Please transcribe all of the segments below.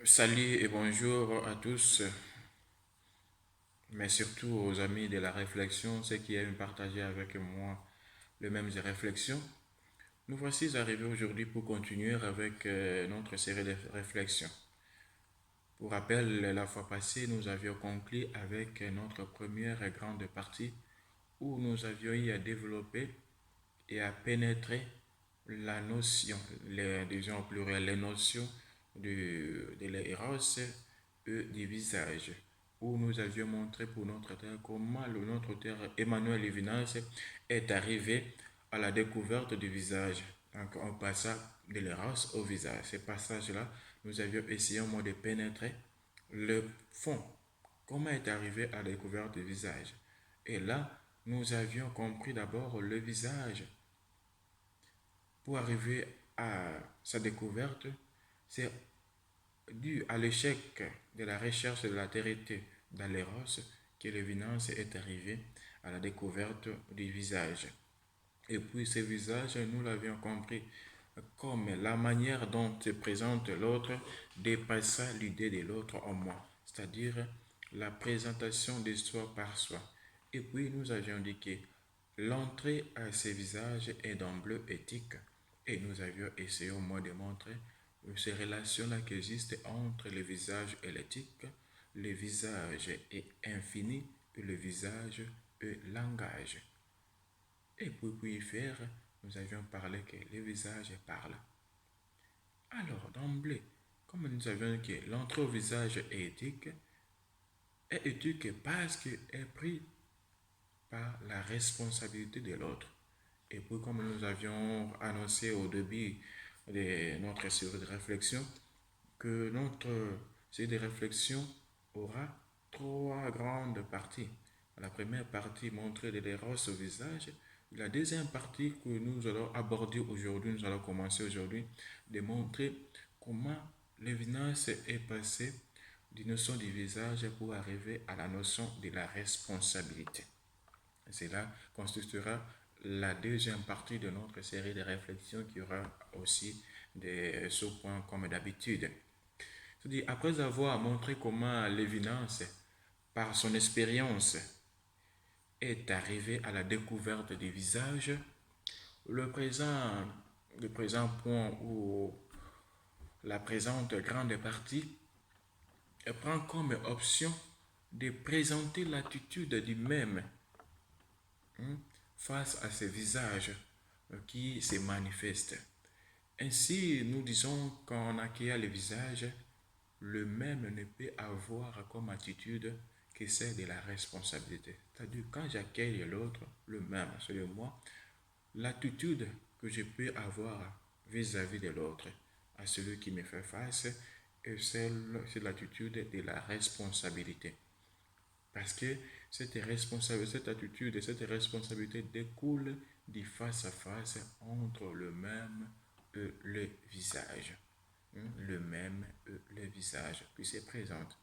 Salut et bonjour à tous, mais surtout aux amis de la réflexion, ceux qui aiment partager avec moi les mêmes réflexions. Nous voici arrivés aujourd'hui pour continuer avec notre série de réflexions. Pour rappel, la fois passée, nous avions conclu avec notre première grande partie où nous avions eu à développer et à pénétrer la notion, disons au pluriel, les notions de l'éros et du visage, où nous avions montré pour notre terre comment notre terre Emmanuel Levinas est arrivé à la découverte du visage. Donc on passa de l'éros au visage. Ce passage-là, nous avions essayé au moins de pénétrer le fond. Comment est arrivé à la découverte du visage? Et là, nous avions compris d'abord le visage. Pour arriver à sa découverte, c'est dû à l'échec de la recherche de la vérité dans l'éros que Lévinas est arrivé à la découverte du visage. Et puis ce visage, nous l'avions compris comme la manière dont se présente l'autre dépassa l'idée de l'autre en moi, c'est-à-dire la présentation de soi par soi. Et puis nous avions dit que l'entrée à ces visages est d'emblée éthique et nous avions essayé au moins de montrer ces relations-là qui existent entre le visage et l'éthique. Le visage est infini et le visage est langage. Et pour y faire, nous avions parlé que le visage parle. Alors, d'emblée, comme nous avions dit que l'entrée au visage est éthique parce qu'elle est prise par la responsabilité de l'autre. Et puis, comme nous avions annoncé au début de notre série de réflexion, que notre série de réflexion aura trois grandes parties. La première partie montrer les roses au visage. La deuxième partie que nous allons aborder aujourd'hui, nous allons commencer aujourd'hui, de montrer comment Lévinas est passé d'une notion du visage pour arriver à la notion de la responsabilité. Cela constituera la deuxième partie de notre série de réflexions qui aura aussi des sous-points comme d'habitude. C'est-à-dire, après avoir montré comment Lévinas, par son expérience, est arrivé à la découverte des visages, le présent, le présent point ou la présente grande partie prend comme option de présenter l'attitude du même face à ces visages qui se manifestent. Ainsi, nous disons qu'en accueillant le visage, le même ne peut avoir comme attitude que celle de la responsabilité. C'est-à-dire, quand j'accueille l'autre, le même, selon moi, l'attitude que je peux avoir vis-à-vis de l'autre, à celui qui me fait face, c'est l'attitude de la responsabilité. Parce que cette attitude et cette responsabilité découle du face-à-face entre le même et le visage. Le même et le visage qui se présente.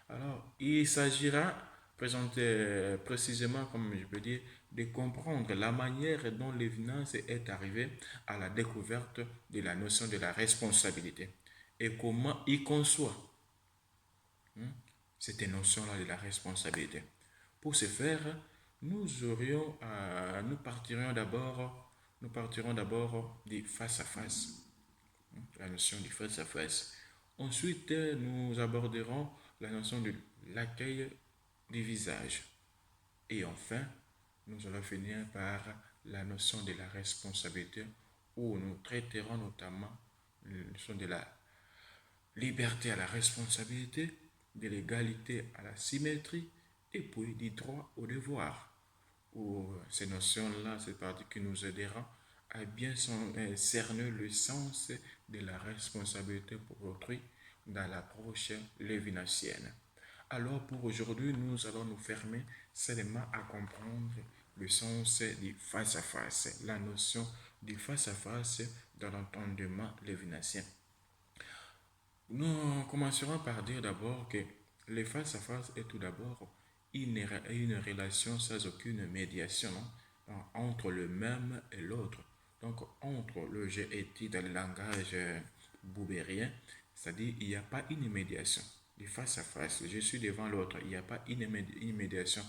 Alors, il s'agira, présenter précisément, comme je peux dire, de comprendre la manière dont Lévinas est arrivé à la découverte de la notion de la responsabilité et comment il conçoit cette notion-là de la responsabilité. Pour ce faire, nous partirons d'abord du face à face, la notion du face à face. Ensuite, nous aborderons la notion de l'accueil du visage. Et enfin, nous allons finir par la notion de la responsabilité où nous traiterons notamment la notion de la liberté à la responsabilité, de l'égalité à la symétrie et puis du droit au devoir. Où ces notions-là, c'est parti qui nous aideront à bien cerner le sens de la responsabilité pour autrui dans l'approche lévinassienne. Alors pour aujourd'hui, nous allons nous fermer seulement à comprendre le sens du face-à-face, la notion du face-à-face dans l'entendement lévinassien. Nous commencerons par dire d'abord que le face-à-face est tout d'abord une relation sans aucune médiation entre le même et l'autre. Donc, entre le jeu éthique dans le langage boubérien, C'est-à-dire, il n'y a pas une médiation. Du face à face, je suis devant l'autre, il n'y a pas une médiation.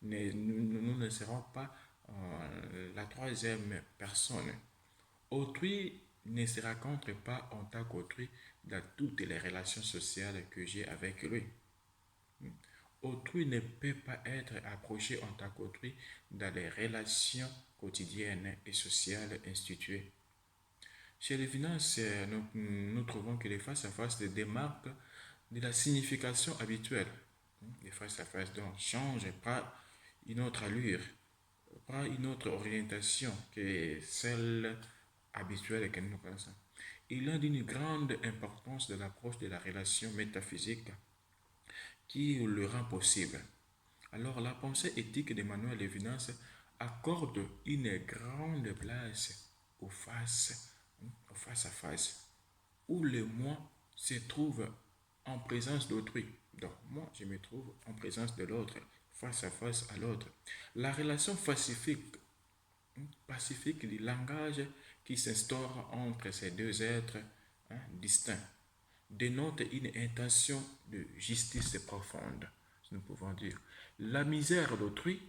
Nous ne serons pas la troisième personne. Autrui ne se rencontre pas en tant qu'autrui dans toutes les relations sociales que j'ai avec lui. Autrui ne peut pas être approché en tant qu'autrui dans les relations quotidiennes et sociales instituées. Chez les finances, nous trouvons que les face-à-face se démarquent de la signification habituelle. Les face-à-face donc changent par une autre allure, par une autre orientation que celle habituelle que nous connaissons. Il a d'une grande importance de l'approche de la relation métaphysique qui le rend possible. Alors la pensée éthique d'Emmanuel Levinas accorde une grande place au face à face, où le moi se trouve en présence d'autrui. Donc moi, je me trouve en présence de l'autre, face à l'autre. La relation pacifique du langage qui s'instaure entre ces deux êtres distincts dénote une intention de justice profonde. Nous pouvons dire, la misère d'autrui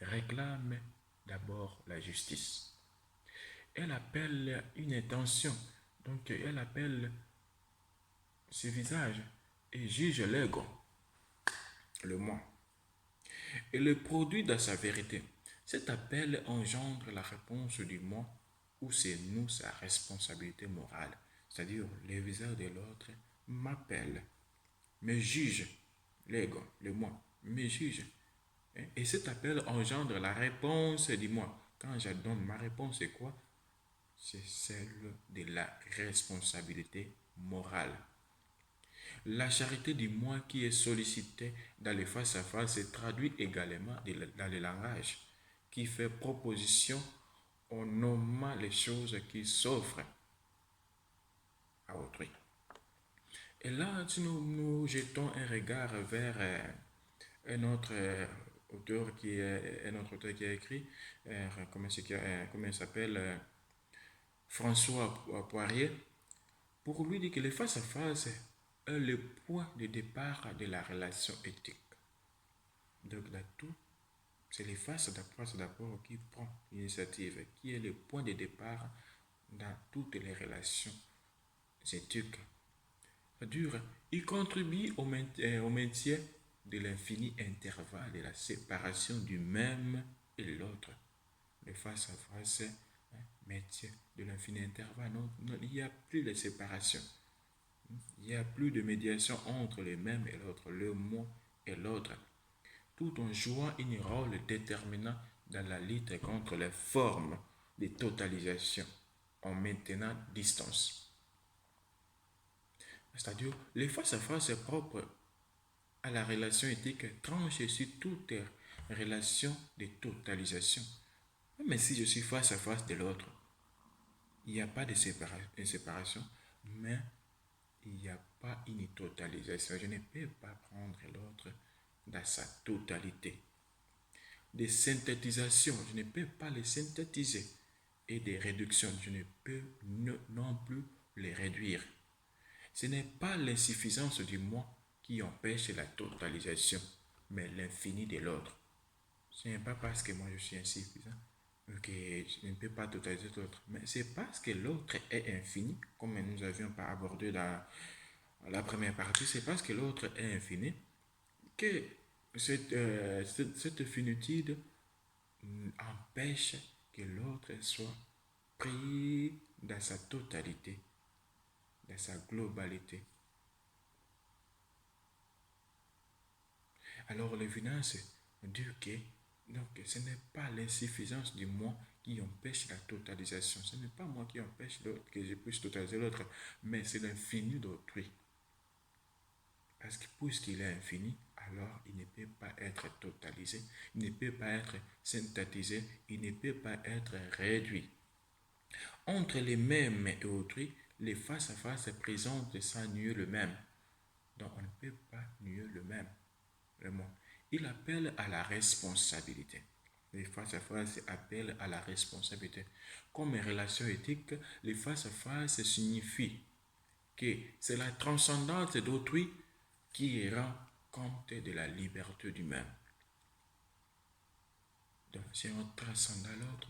réclame d'abord la justice. Elle appelle une intention, donc elle appelle ce visage et juge l'ego, le moi, et le produit de sa vérité. Cet appel engendre la réponse du moi où c'est nous sa responsabilité morale. C'est-à-dire, le visage de l'autre m'appelle, me juge, l'ego, le moi, me juge. Et cet appel engendre la réponse du moi. Quand je donne ma réponse, c'est quoi? C'est celle de la responsabilité morale. La charité du moi qui est sollicitée dans le face-à-face se traduit également dans le langage qui fait proposition en nommant les choses qui s'offrent à autrui. Et là, si nous jetons un regard vers un autre auteur qui a écrit, comment il s'appelle, François Poirier, pour lui dire que le face-à-face est le point de départ de la relation éthique. Donc là, tout, c'est le face-à-face d'abord qui prend l'initiative, qui est le point de départ dans toutes les relations éthiques. C'est-à-dire, il contribue au maintien de l'infini intervalle de la séparation du même et l'autre. Le face-à-face, maintien de l'infini intervalle. Non, il n'y a plus de séparation. Il n'y a plus de médiation entre le même et l'autre, le moi et l'autre, tout en jouant un rôle déterminant dans la lutte contre les formes de totalisation en maintenant distance. C'est-à-dire, le face-à-face est propre à la relation éthique, tranche sur toute relation de totalisation. Mais si je suis face à face de l'autre, il n'y a pas de séparation, mais il n'y a pas une totalisation. Je ne peux pas prendre l'autre dans sa totalité. Des synthétisations, je ne peux pas les synthétiser. Et des réductions, je ne peux non plus les réduire. Ce n'est pas l'insuffisance du moi qui empêche la totalisation, mais l'infini de l'autre. Ce n'est pas parce que moi je suis insuffisant que je ne peux pas totaliser l'autre, mais c'est parce que l'autre est infini, comme nous avions pas abordé dans la première partie, c'est parce que l'autre est infini que cette finitude empêche que l'autre soit pris dans sa totalité, dans sa globalité. Alors les finances disent que donc, ce n'est pas l'insuffisance du moi qui empêche la totalisation. Ce n'est pas moi qui empêche l'autre, que je puisse totaliser l'autre, mais c'est l'infini d'autrui. Parce que puisqu'il est infini, alors il ne peut pas être totalisé, il ne peut pas être synthétisé, il ne peut pas être réduit. Entre les mêmes et autrui, les face-à-face présentent sans nier le même. Donc on ne peut pas nier le même. Le moi. Il appelle à la responsabilité. Les face-à-face appellent à la responsabilité. Comme relation éthique, les face-à-face signifient que c'est la transcendance d'autrui qui rend compte de la liberté du même. Donc, c'est en transcendant l'autre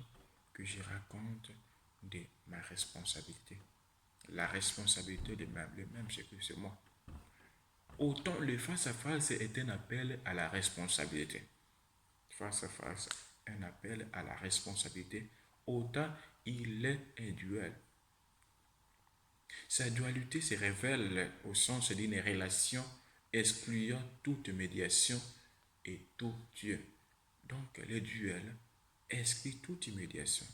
que je raconte de ma responsabilité. La responsabilité de même, le même, c'est moi. Autant le face-à-face est un appel à la responsabilité. Face-à-face, un appel à la responsabilité, autant il est un duel. Sa dualité se révèle au sens d'une relation excluant toute médiation et tout Dieu. Donc le duel exclut toute médiation.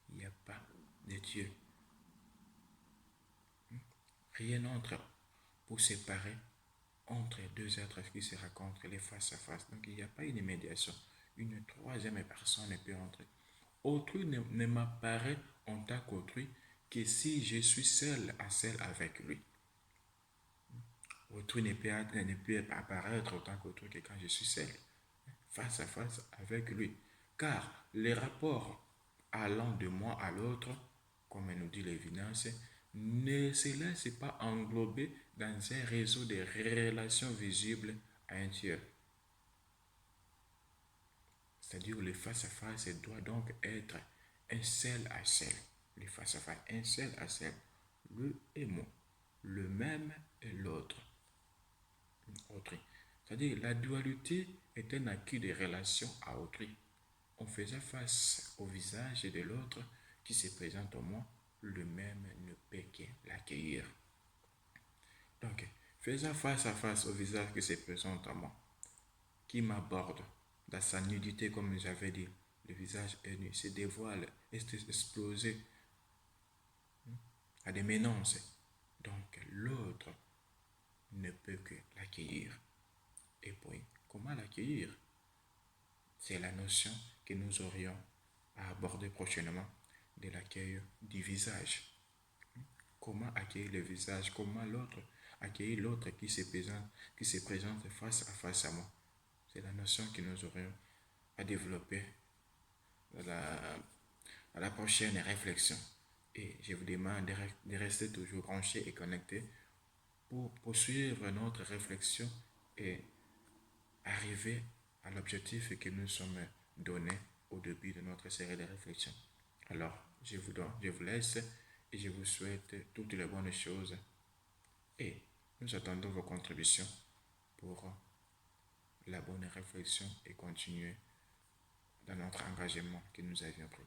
Il n'y a pas de Dieu. Rien n'entre pour séparer entre deux êtres qui se rencontrent les face à face. Donc il n'y a pas une médiation. Une troisième personne ne peut entrer. Autrui ne m'apparaît en tant qu'autrui que si je suis seul à seul avec lui. Autrui ne peut apparaître en tant qu'autrui que quand je suis seul, face à face avec lui. Car les rapports allant de moi à l'autre, comme nous dit l'évidence, ne se laissent pas englober dans un réseau de relations visibles à un tiers. C'est-à-dire le face-à-face doit donc être un seul à seul. Le face-à-face, un seul à seul. Le et moi. Le même et l'autre. Autrui. C'est-à-dire la dualité est un acquis de relation à autrui. En faisant face au visage de l'autre qui se présente en moi, le même ne peut que l'accueillir. Donc, faisant face à face au visage qui se présente en moi, qui m'aborde dans sa nudité, comme j'avais dit, le visage est nu, se dévoile, est explosé à des menaces. Donc, l'autre ne peut que l'accueillir. Et puis, comment l'accueillir? C'est la notion que nous aurions à aborder prochainement de l'accueil du visage. Comment accueillir le visage? Comment accueillir l'autre qui se présente face à moi? C'est la notion que nous aurions à développer à la prochaine réflexion. Et je vous demande de rester toujours branchés et connectés pour poursuivre notre réflexion et arriver à l'objectif que nous sommes donnés au début de notre série de réflexions. Alors, je vous laisse et je vous souhaite toutes les bonnes choses et nous attendons vos contributions pour la bonne réflexion et continuer dans notre engagement que nous avions pris.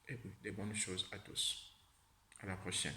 Et oui, des bonnes choses à tous. À la prochaine.